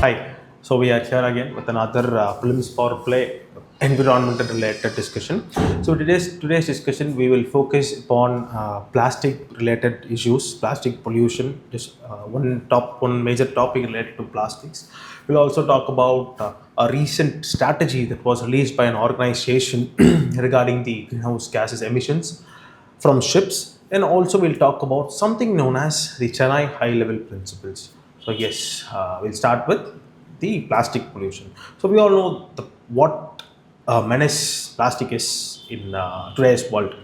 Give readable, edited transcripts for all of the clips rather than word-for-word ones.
Hi. So we are here again with another prelims power play environmental related discussion. So today's discussion we will focus upon plastic related issues, plastic pollution. Just one major topic related to plastics. We'll also talk about a recent strategy that was released by an organization regarding the greenhouse gases emissions from ships, and also we'll talk about something known as the Chennai high level principles. So yes, we'll start with the plastic pollution. So we all know what menace plastic is in today's world.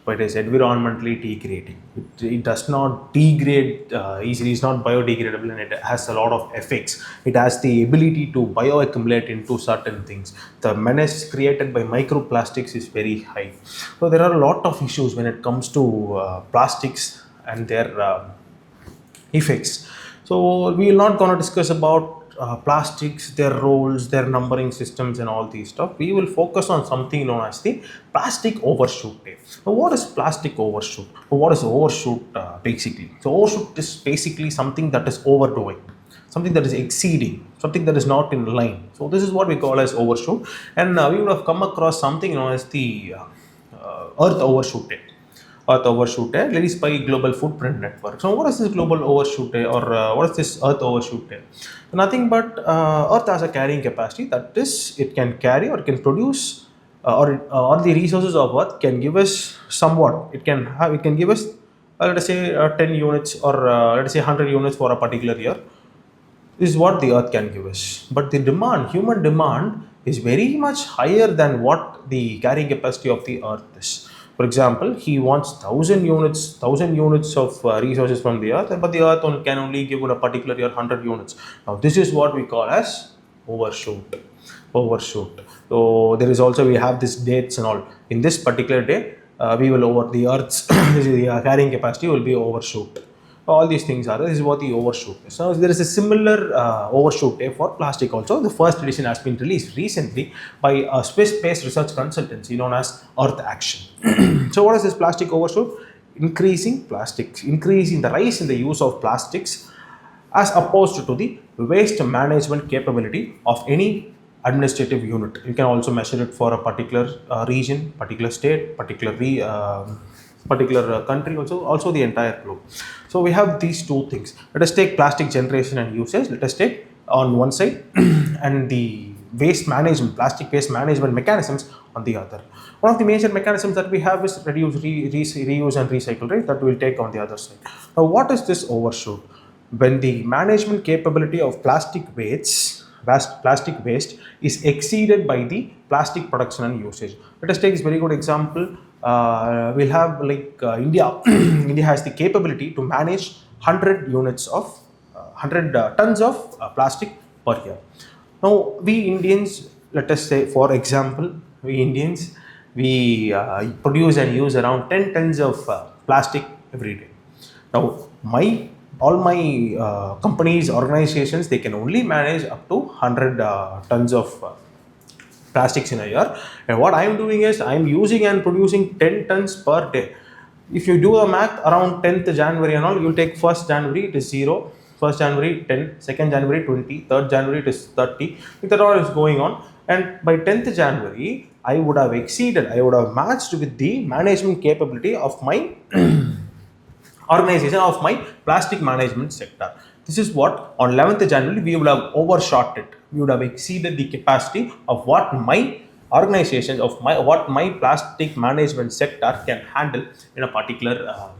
But it is environmentally degrading. It does not degrade easily. It's not biodegradable, and it has a lot of effects. It has the ability to bioaccumulate into certain things. The menace created by microplastics is very high. So there are a lot of issues when it comes to plastics and their effects. So we will not going to discuss about plastics, their roles, their numbering systems, and all these stuff. We will focus on something known as the plastic overshoot day. Now, what is plastic overshoot? Or what is overshoot basically? So overshoot is basically something that is overdoing, something that is exceeding, something that is not in line. So this is what we call as overshoot, and we would have come across something known as the Earth Overshoot Day. Earth Overshoot Day released by Global Footprint Network. So what is this Global Overshoot Day, or what is this Earth Overshoot Day? Nothing but Earth has a carrying capacity, that is, it can carry or can produce or the resources of Earth can give us somewhat. It can give us let us say 10 units, or let us say 100 units for a particular year. This is what the Earth can give us. But the demand, human demand, is very much higher than what the carrying capacity of the Earth is. For example, he wants 1,000 units of resources from the Earth, but the Earth can only give a particular year 100 units. Now, this is what we call as overshoot. Overshoot. So there is also, we have this dates and all. In this particular day, we will over the Earth's the carrying capacity will be overshoot. All these things are, this is what the overshoot is. So there is a similar overshoot day for plastic also. The first edition has been released recently by a Swiss-based research consultancy known as Earth Action. So what is this plastic overshoot? Increasing the rise in the use of plastics as opposed to the waste management capability of any administrative unit. You can also measure it for a particular region, particular state, particular country, also the entire globe. So we have these two things. Let us take plastic generation and usage. Let us take on one side and the waste management, plastic waste management mechanisms on the other. One of the major mechanisms that we have is reuse and recycle, right? That we'll take on the other side. Now, what is this overshoot? When the management capability of plastic waste is exceeded by the plastic production and usage. Let us take this very good example. We'll have like India. India has the capability to manage 100 units of 100 tons of plastic per year. Now, we Indians, let us say, for example, we Indians, we produce and use around 10 tons of plastic every day. Now, all my companies, organizations, they can only manage up to 100 tons of plastics in a year. And what I am doing is I am using and producing 10 tons per day. If you do a math around 10th January and all, you take 1st January, it is 0. 1st January 10, 2nd January 20, 3rd January it is 30. If that all is going on, and by 10th January, I would have matched with the management capability of my organization, of my plastic management sector. This is what on 11th January we would have overshot it. We would have exceeded the capacity of what my organization, what my plastic management sector can handle in a particular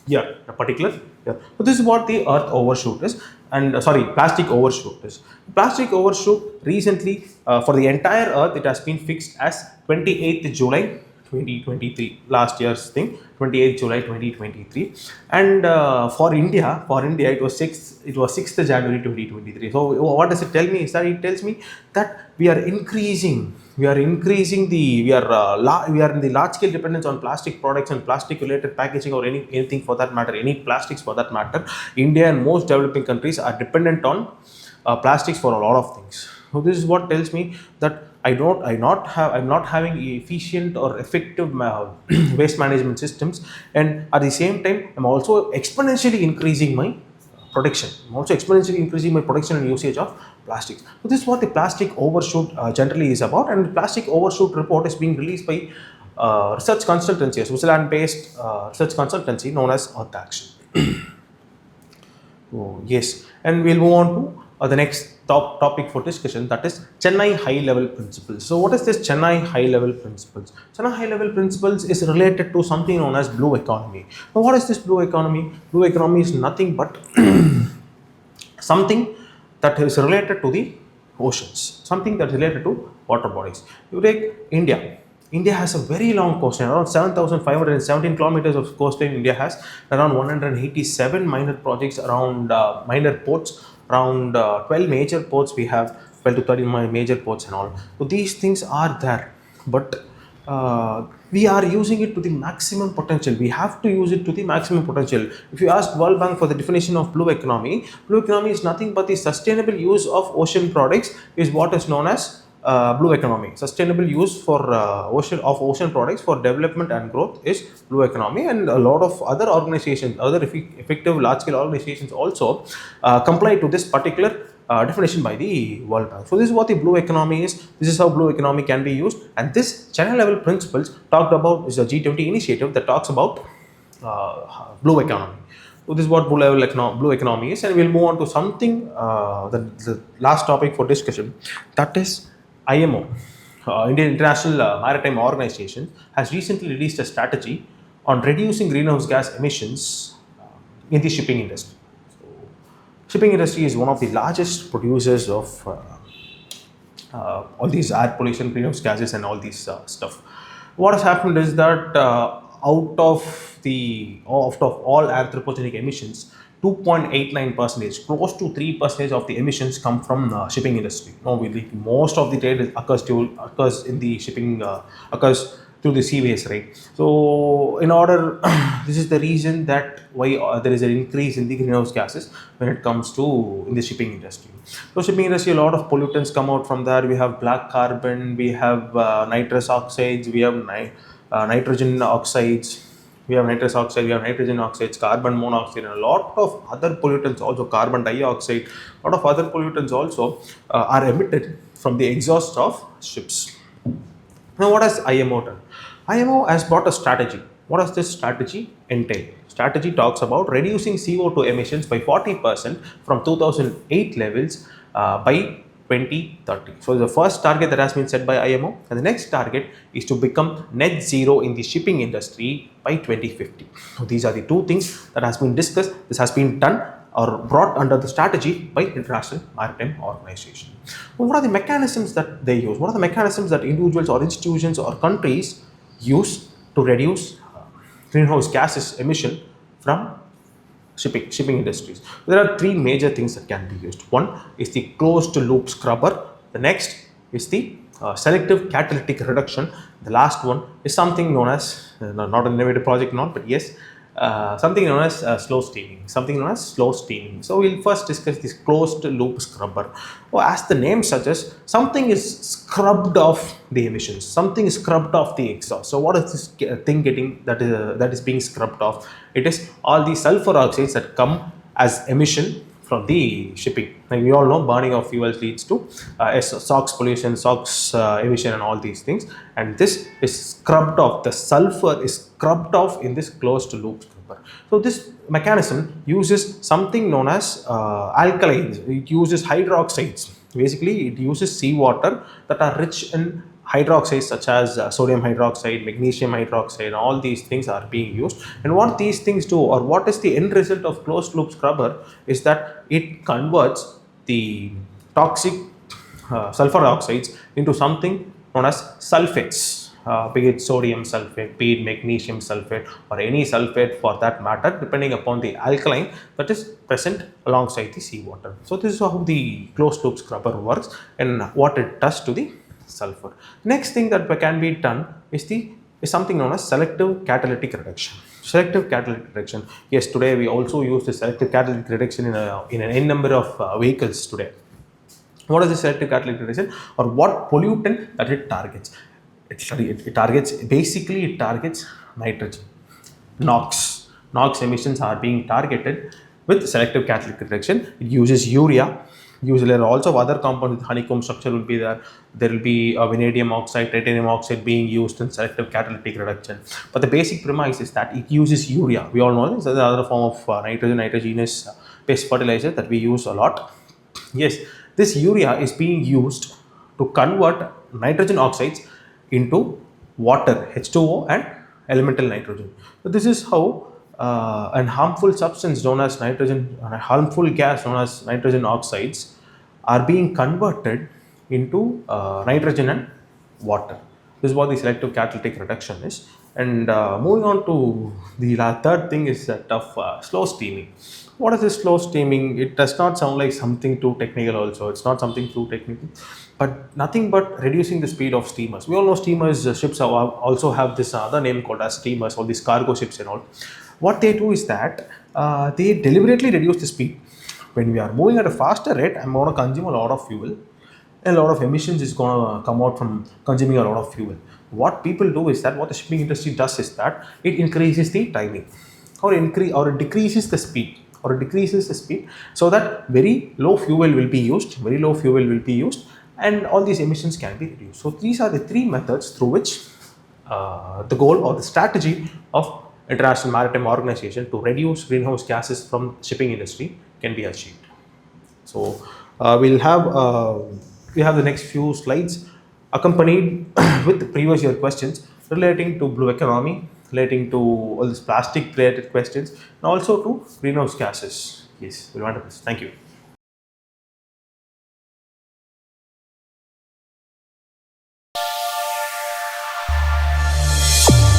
year. So this is what the Earth overshoot is, and plastic overshoot is. Plastic overshoot recently for the entire Earth, it has been fixed as 28th July 2023, last year's thing, 28th July 2023, and for India it was 6th January 2023. So what does it tell me? Is that it tells me that we are in the large scale dependence on plastic products and plastic related packaging, or anything for that matter, any plastics for that matter. India and most developing countries are dependent on plastics for a lot of things. So this is what tells me that I'm not having efficient or effective waste management systems, and at the same time I'm also exponentially increasing my production. I'm also exponentially increasing my production and usage of plastics. So this is what the plastic overshoot generally is about, and the plastic overshoot report is being released by research consultancy, a Switzerland-based research consultancy known as Earth Action. Oh, yes, and we'll move on to the next topic for discussion, that is Chennai High Level Principles. So, what is this Chennai High Level Principles? Chennai High Level Principles is related to something known as blue economy. Now, what is this blue economy? Blue economy is nothing but something that is related to the oceans, something that is related to water bodies. You take India. India has a very long coastline, around 7,517 kilometers of coastline. India has around 187 minor projects, around minor ports, around 12 major ports. We have 12 to 13 major ports and all. So these things are there, but we are using it to the maximum potential. We have to use it to the maximum potential. If you ask World Bank for the definition of blue economy is nothing but the sustainable use of ocean products is what is known as blue economy. Sustainable use for ocean products for development and growth is blue economy, and a lot of other organizations, other effective large scale organizations also comply to this particular definition by the World Bank. So this is what the blue economy is. This is how blue economy can be used, and this China level principles talked about is a G20 initiative that talks about blue economy. So this is what blue economy is, and we'll move on to something the last topic for discussion, that is IMO, Indian International Maritime Organization, has recently released a strategy on reducing greenhouse gas emissions in the shipping industry. So, shipping industry is one of the largest producers of all these air pollution, greenhouse gases, and all these stuff. What has happened is that out of all anthropogenic emissions, 2.89%, close to 3% of the emissions come from shipping industry. Most of the trade occurs in the shipping, occurs through the seaways, right? So, this is the reason that why there is an increase in the greenhouse gases when it comes to in the shipping industry. So, shipping industry, a lot of pollutants come out from there. We have black carbon, we have nitrous oxides, we have nitrogen oxides. We have nitrous oxide, we have nitrogen oxides, carbon monoxide, and a lot of other pollutants also, carbon dioxide, a lot of other pollutants also are emitted from the exhaust of ships. Now, what has IMO done? IMO has brought a strategy. What does this strategy entail? Strategy talks about reducing CO2 emissions by 40% from 2008 levels by 2030. So the first target that has been set by IMO, and the next target is to become net zero in the shipping industry by 2050. So these are the two things that has been discussed. This has been done or brought under the strategy by International Maritime Organization. Well, what are the mechanisms that they use? What are the mechanisms that individuals or institutions or countries use to reduce greenhouse gases emission from shipping industries? There are three major things that can be used. One is the closed loop scrubber. The next is the selective catalytic reduction. The last one is something known as not an innovative project, but yes, something known as slow steaming. So we'll first discuss this closed loop scrubber. As the name suggests, something is scrubbed off the emissions. Something is scrubbed off the exhaust. So what is this thing getting that is being scrubbed off? It is all the sulfur oxides that come as emission from the shipping. Like we all know, burning of fuels leads to SOx pollution, SOx emission, and all these things. And this is scrubbed off. The sulfur is scrubbed off in this closed loop scrubber. So this mechanism uses something known as alkalines. It uses hydroxides. Basically, it uses seawater that are rich in hydroxides such as sodium hydroxide, magnesium hydroxide, all these things are being used. And what these things do, or what is the end result of closed loop scrubber, is that it converts the toxic sulfur oxides into something known as sulfates, be it sodium sulfate, be it magnesium sulfate, or any sulfate for that matter, depending upon the alkaline that is present alongside the seawater. So this is how the closed loop scrubber works and what it does to the sulfur. Next thing that can be done is something known as selective catalytic reduction. Selective catalytic reduction. Yes, today we also use the selective catalytic reduction in an n number of vehicles today. What is the selective catalytic reduction, or what pollutant that it targets? It targets nitrogen. NOx emissions are being targeted with selective catalytic reduction. It uses urea. Usually, there are also other compounds with honeycomb structure will be there. There will be vanadium oxide, titanium oxide being used in selective catalytic reduction. But the basic premise is that it uses urea. We all know this is another form of nitrogenous pest fertilizer that we use a lot. Yes, this urea is being used to convert nitrogen oxides into water, H2O, and elemental nitrogen. So this is how an harmful substance known as nitrogen, a harmful gas known as nitrogen oxides are being converted into nitrogen and water. This is what the selective catalytic reduction is. And moving on to the third thing is that of slow steaming. What is this slow steaming? It does not sound like something too technical also. It's not something too technical, but nothing but reducing the speed of steamers. We all know steamers, ships also have this other name called as steamers, or these cargo ships and all. What they do is that they deliberately reduce the speed. When we are moving at a faster rate, I'm going to consume a lot of fuel. A lot of emissions is going to come out from consuming a lot of fuel. What people do is that what the shipping industry does is that it increases the timing, or it decreases the speed, so that very low fuel will be used, and all these emissions can be reduced. So these are the three methods through which the goal or the strategy of International Maritime Organization to reduce greenhouse gases from shipping industry can be achieved. So we have the next few slides accompanied with previous year questions relating to blue economy, relating to all these plastic related questions, and also to greenhouse gases. Yes, we want to. Thank you.